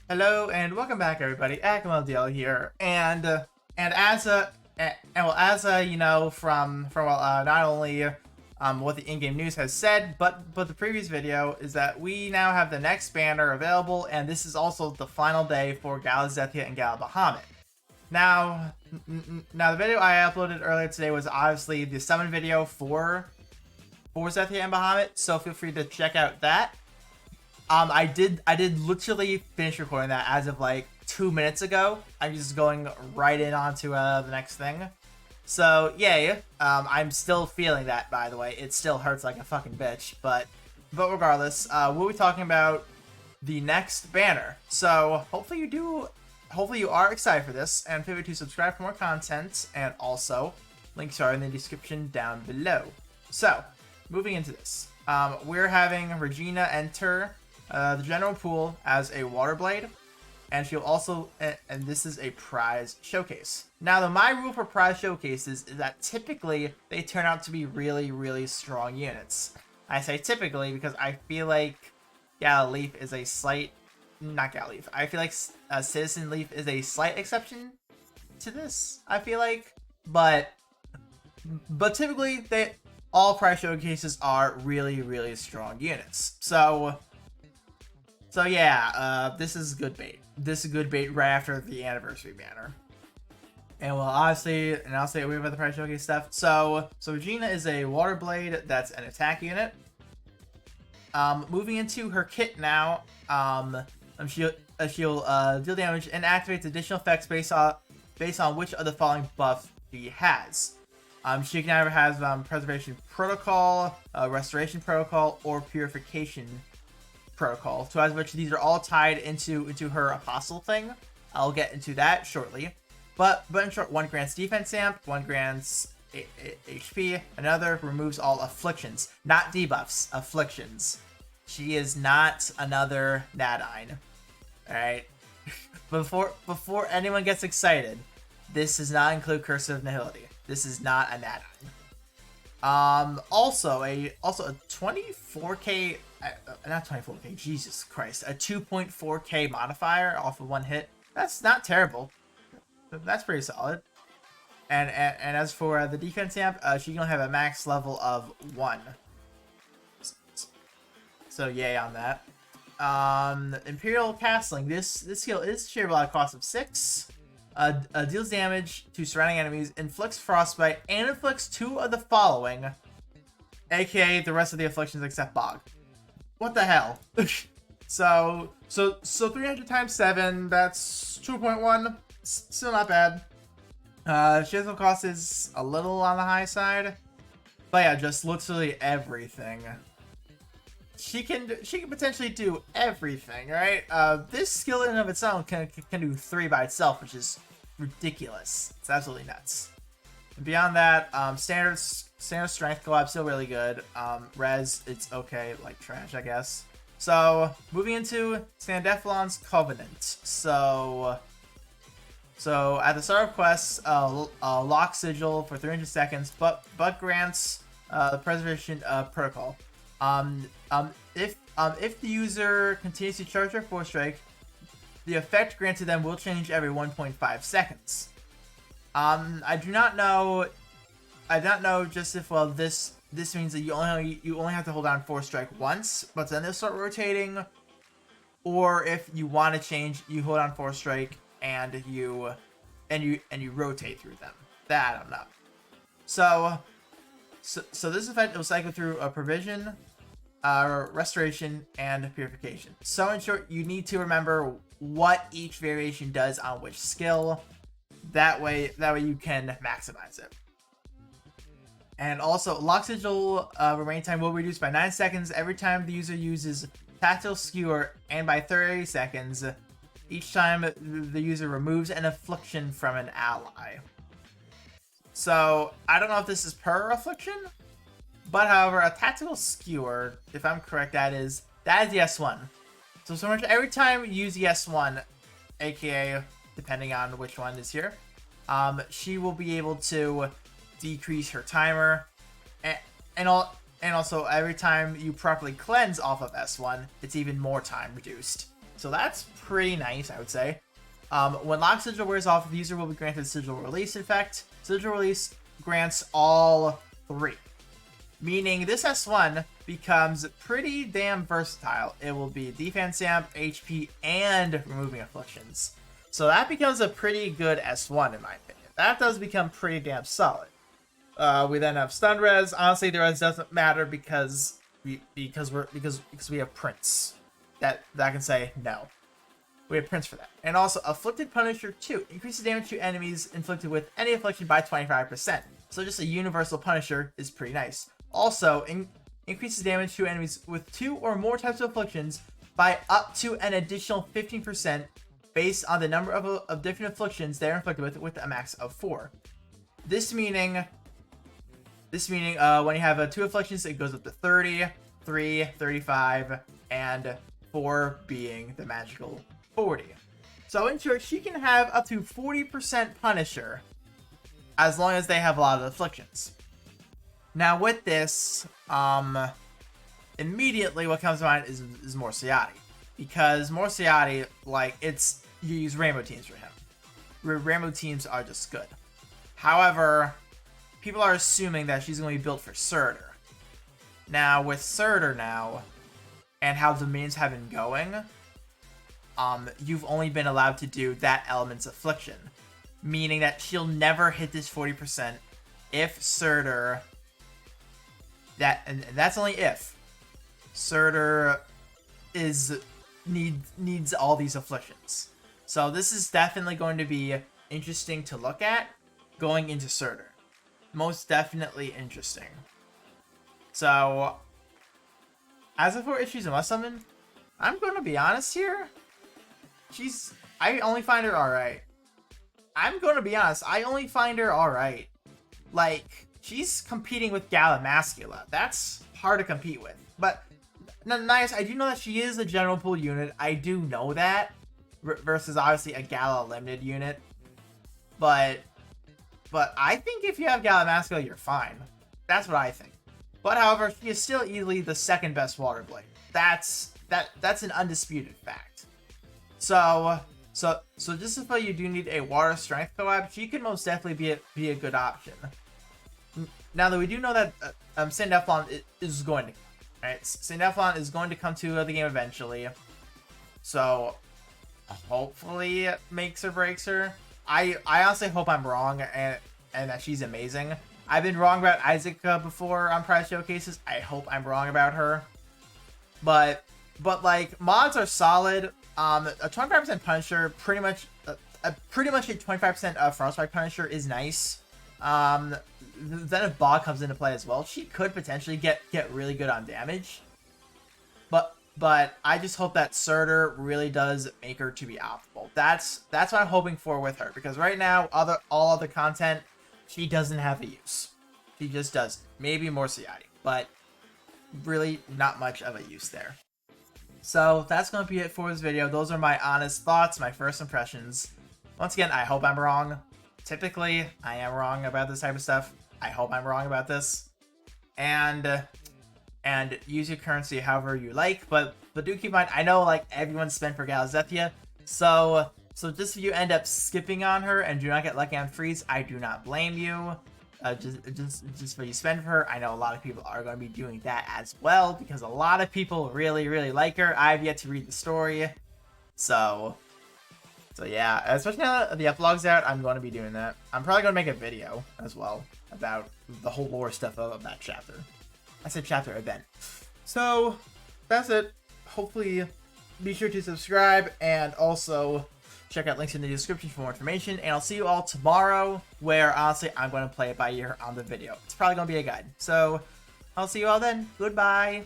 Hello and welcome back, everybody. AkmalDL here, and as you know from not only what the in-game news has said, but the previous video is that we now have the next banner available, and this is also the final day for Gala Zethia and Gala Bahamut. Now, the video I uploaded earlier today was obviously the summon video for Zethia and Bahamut, so feel free to check out that. I did literally finish recording that as of like 2 minutes ago. I'm just going right in onto the next thing. So yay. I'm still feeling that, by the way. It still hurts like a fucking bitch, but regardless, we'll be talking about the next banner. So hopefully you are excited for this, and feel free to subscribe for more content, and also links are in the description down below. So moving into this, we're having Regina enter the general pool as a water blade, and she'll also, and this is a prize showcase. Now, my rule for prize showcases is that typically they turn out to be really strong units. I say typically because I feel like Gala Leaf is a slight, not Gala Leaf, I feel like Citizen Leaf is a slight exception to this, I feel like, but typically all prize showcases are really strong units. So yeah, this is good bait. This is good bait right after the anniversary banner. And well, obviously, and I'll say away about the prize showcase stuff. So Regina is a water blade that's an attack unit. Moving into her kit now, she'll deal damage and activates additional effects based on which of the following buffs she has. She can either have Preservation Protocol, Restoration Protocol, or Purification Protocol. So as which these are all tied into her Apostle thing. I'll get into that shortly. But in short, one grants defense amp, one grants HP, another removes all afflictions, not debuffs, afflictions. She is not another Nadine. Alright? Before anyone gets excited, this does not include Curse of Nihility. This is not a Nadine. Also a 24k, not 24k, Jesus Christ, a 2.4k modifier off of one hit. That's not terrible. That's pretty solid. And as for the defense amp, she can only have a max level of 1. So yay on that. Imperial Castling. This skill is shareable at a cost of 6. Deals damage to surrounding enemies, inflicts frostbite, and inflicts 2 of the following, aka the rest of the afflictions except Bog. What the hell? so 300 times 7, that's 2.1. Still not bad. Shizzle cost is a little on the high side, but yeah, just literally everything. She can potentially do everything, right? This skill in and of its own can do 3 by itself, which is ridiculous. It's absolutely nuts. And beyond that, standard strength collab still really good. Res, it's okay, like trash, I guess. So moving into Sandeflon's Covenant. So at the start of quests, lock sigil for 300 seconds, but grants the preservation protocol. If the user continues to charge their Force Strike, the effect granted them will change every 1.5 seconds. I do not know just if, well, this means that you only have to hold on Force Strike once, but then they'll start rotating, or if you want to change, you hold on Force Strike and you rotate through them. That I don't know. So this effect will cycle through a provision, restoration, and purification. So in short, you need to remember what each variation does on which skill. That way you can maximize it. And also, lock sigil remain time will reduce by 9 seconds every time the user uses tactile skewer, and by 30 seconds each time the user removes an affliction from an ally. So I don't know if this is per affliction, but however, a tactical skewer, if I'm correct, that is the S1. So much every time you use the S1, aka depending on which one is here, she will be able to decrease her timer, and also every time you properly cleanse off of S1, it's even more time reduced. So that's pretty nice, I would say. When Lock Sigil wears off, the user will be granted Sigil Release effect. Sigil Release grants all 3. Meaning this S1 becomes pretty damn versatile. It will be defense amp, HP, and removing afflictions. So that becomes a pretty good S1 in my opinion. That does become pretty damn solid. We then have stun res. Honestly, the res doesn't matter because we have Prince that can say no. We have Prince for that. And also, Afflicted Punisher 2 increases damage to enemies inflicted with any affliction by 25%. So just a universal Punisher is pretty nice. Also, increases damage to enemies with 2 or more types of afflictions by up to an additional 15% based on the number of different afflictions they're inflicted with a max of 4. This meaning when you have 2 afflictions, it goes up to 30, 3, 35, and 4 being the magical 40. So in short, she can have up to 40% Punisher as long as they have a lot of afflictions. Now with this, immediately what comes to mind is Morciati. Because Morciati, like, you use Rainbow Teams for him. Rainbow Teams are just good. However, people are assuming that she's going to be built for Surtur. Now, with Surtur now, and how domains have been going, you've only been allowed to do that element's affliction. Meaning that she'll never hit this 40% if Surtur... and that's only if Surtur needs all these afflictions. So this is definitely going to be interesting to look at going into Surtur. Most definitely interesting. So as for issues in must summon, I'm going to be honest here. I only find her alright. I'm going to be honest, I only find her alright. Like, she's competing with Galamascula. That's hard to compete with. But, nice, I do know that she is a general pool unit. I do know that. Versus, obviously, a Gala limited unit. But I think if you have Galamascula, you're fine. That's what I think. But, however, she is still easily the second best Water Blade. That's an undisputed fact. So just if you do need a Water Strength collab, she could most definitely be a good option. Now that we do know that Saint Nephalon is going to, right? Saint Nephalon is going to come to the game eventually. So hopefully it makes or breaks her. I honestly hope I'm wrong and that she's amazing. I've been wrong about Isaac before on Prize Showcases. I hope I'm wrong about her. But like, mods are solid. A 25% Punisher, pretty much a 25% Frostbite Punisher is nice. Then if Bog comes into play as well, she could potentially get really good on damage. But I just hope that Surtur really does make her to be optimal. That's what I'm hoping for with her, because right now all other content, she doesn't have a use. She just does. Maybe Morciati, but really not much of a use there. So that's going to be it for this video. Those are my honest thoughts, my first impressions. Once again, I hope I'm wrong. Typically, I am wrong about this type of stuff. I hope I'm wrong about this. And use your currency however you like. But do keep in mind, I know like everyone's spent for Galazethia. So just if you end up skipping on her and do not get lucky on freeze, I do not blame you. Just what you spend for her. I know a lot of people are going to be doing that as well, because a lot of people really like her. I've yet to read the story. So yeah, especially now that the epilogue's out, I'm going to be doing that. I'm probably going to make a video as well about the whole lore stuff of that chapter. I said chapter event. So that's it. Hopefully be sure to subscribe and also check out links in the description for more information. And I'll see you all tomorrow, where honestly I'm going to play it by ear on the video. It's probably going to be a guide. So I'll see you all then. Goodbye.